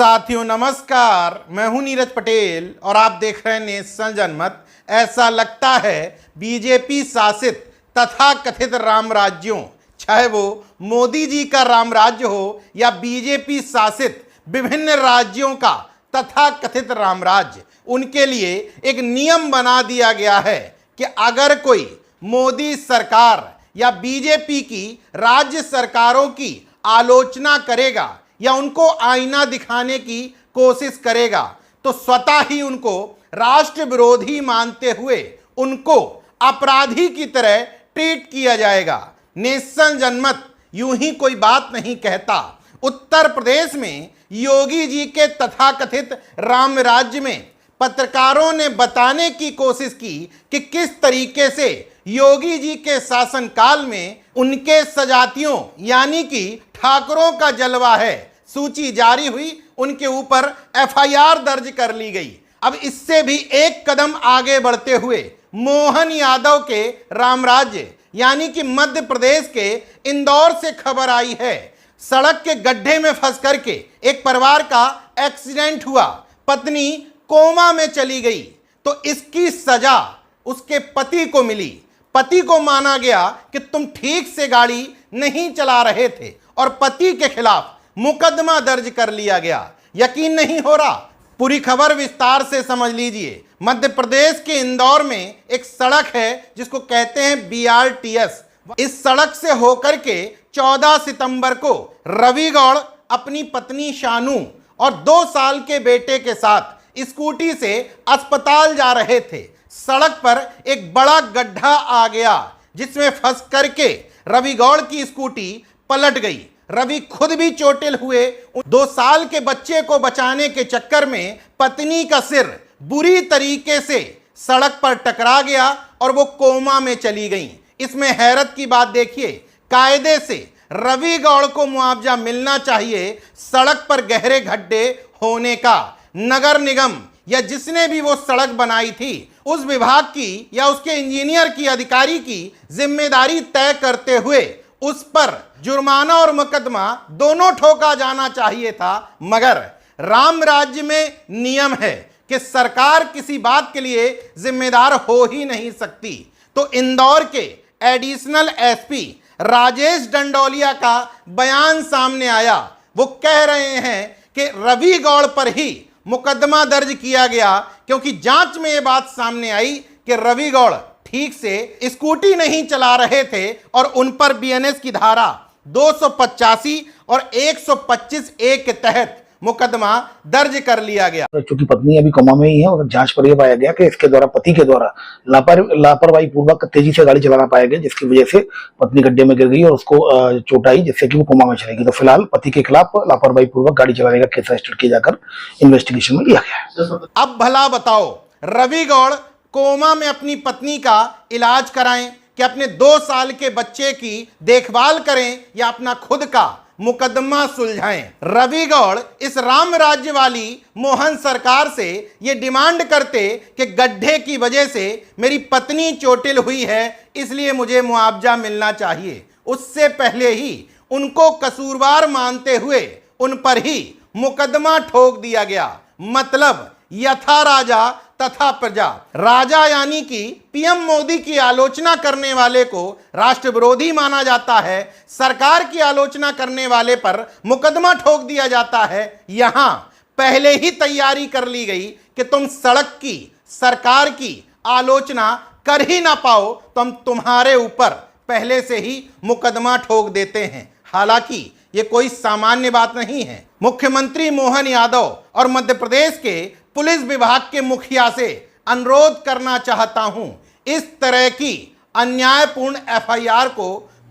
साथियों नमस्कार, मैं हूं नीरज पटेल और आप देख रहे हैं नेशनल जनमत। ऐसा लगता है बीजेपी शासित तथा कथित राम राज्यों, चाहे वो मोदी जी का राम राज्य हो या बीजेपी शासित विभिन्न राज्यों का तथा कथित राम राज्य, उनके लिए एक नियम बना दिया गया है कि अगर कोई मोदी सरकार या बीजेपी की राज्य सरकारों की आलोचना करेगा या उनको आईना दिखाने की कोशिश करेगा तो स्वतः ही उनको राष्ट्र विरोधी मानते हुए उनको अपराधी की तरह ट्रीट किया जाएगा। नेशनल जनमत यूं ही कोई बात नहीं कहता। उत्तर प्रदेश में योगी जी के तथाकथित राम राज्य में पत्रकारों ने बताने की कोशिश की कि किस तरीके से योगी जी के शासनकाल में उनके सजातियों यानी कि ठाकरों का जलवा है। सूची जारी हुई, उनके ऊपर एफआईआर दर्ज कर ली गई। अब इससे भी एक कदम आगे बढ़ते हुए मोहन यादव के राम राज्य यानी कि मध्य प्रदेश के इंदौर से खबर आई है। सड़क के गड्ढे में फंस करके एक परिवार का एक्सीडेंट हुआ, पत्नी कोमा में चली गई तो इसकी सजा उसके पति को मिली। पति को माना गया कि तुम ठीक से गाड़ी नहीं चला रहे थे और पति के खिलाफ मुकदमा दर्ज कर लिया गया। यकीन नहीं हो रहा? पूरी खबर विस्तार से समझ लीजिए। मध्य प्रदेश के इंदौर में एक सड़क है जिसको कहते हैं बीआरटीएस। इस सड़क से होकर के 14 सितंबर को रवि गौड़ अपनी पत्नी शानू और 2 साल के बेटे के साथ स्कूटी से अस्पताल जा रहे थे। सड़क पर एक बड़ा गड्ढा आ गया जिसमें फंस करके रवि गौड़ की स्कूटी पलट गई। रवि खुद भी चोटिल हुए। 2 साल के बच्चे को बचाने के चक्कर में पत्नी का सिर बुरी तरीके से सड़क पर टकरा गया और वो कोमा में चली गई। इसमें हैरत की बात देखिए, कायदे से रवि गौड़ को मुआवजा मिलना चाहिए सड़क पर गहरे गड्ढे होने का। नगर निगम या जिसने भी वो सड़क बनाई थी उस विभाग की या उसके इंजीनियर की, अधिकारी की जिम्मेदारी तय करते हुए उस पर जुर्माना और मुकदमा दोनों ठोका जाना चाहिए था। मगर राम राज्य में नियम है कि सरकार किसी बात के लिए जिम्मेदार हो ही नहीं सकती। तो इंदौर के एडिशनल एसपी राजेश डंडोलिया का बयान सामने आया। वो कह रहे हैं कि रवि गौड़ पर ही मुकदमा दर्ज किया गया क्योंकि जांच में ये बात सामने आई कि रवि गौड़ ठीक से स्कूटी नहीं चला रहे थे और उन पर बीएनएस की धारा 285 और 125 ए के तहत मुकदमा दर्ज कर लिया गया। क्योंकि पत्नी अभी कोमा में ही है और जांच पर यह पाया गया कि इसके द्वारा पति के द्वारा लापरवाही पूर्वक तेजी से गाड़ी चलाना पाया गया, जिसकी वजह से पत्नी गड्ढे में गिर गई और उसको चोट आई जिससे कि वो कोमा में चलेगी। तो फिलहाल पति के खिलाफ लापरवाही पूर्वक गाड़ी चलाने का केस रजिस्टर किया जाकर इन्वेस्टिगेशन में लिया गया है। अब भला बताओ, रवि गौड़ कोमा में अपनी पत्नी का इलाज कराएं कि अपने 2 साल के बच्चे की देखभाल करें या अपना खुद का मुकदमा सुलझाएं। रवि गौड़ इस राम राज्य वाली मोहन सरकार से ये डिमांड करते कि गड्ढे की वजह से मेरी पत्नी चोटिल हुई है इसलिए मुझे मुआवजा मिलना चाहिए। उससे पहले ही उनको कसूरवार मानते हुए उन पर ही मुकदमा ठोक दिया गया। मतलब यथा राजा तथा प्रजा। राजा यानी कि पीएम मोदी की आलोचना करने वाले को राष्ट्र विरोधी माना जाता है, सरकार की आलोचना करने वाले पर मुकदमा ठोक दिया जाता है। यहां पहले ही तैयारी कर ली गई कि तुम सड़क की, सरकार की आलोचना कर ही ना पाओ तो हम तुम्हारे ऊपर पहले से ही मुकदमा ठोक देते हैं। हालांकि ये कोई सामान्य बात नहीं है। मुख्यमंत्री मोहन यादव और मध्य प्रदेश के पुलिस विभाग के मुखिया से अनुरोध करना चाहता हूं, इस तरह की अन्यायपूर्ण एफआईआर को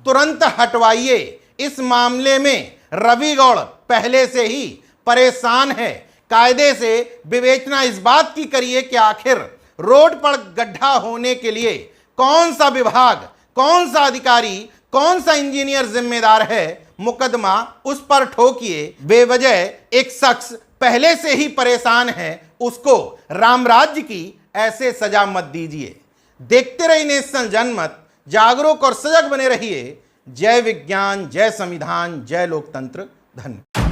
तुरंत हटवाइए। इस मामले में रवि गौड़ पहले से ही परेशान है। कायदे से विवेचना इस बात की करिए कि आखिर रोड पर गड्ढा होने के लिए कौन सा विभाग, कौन सा अधिकारी, कौन सा इंजीनियर जिम्मेदार है। मुकदमा उस पर ठोकिए। बेवजह एक शख्स पहले से ही परेशान है, उसको राम राज्य की ऐसे सजा मत दीजिए। देखते रहिए नेशनल जनमत, जागरूक और सजग बने रहिए। जय विज्ञान, जय संविधान, जय लोकतंत्र। धन्यवाद।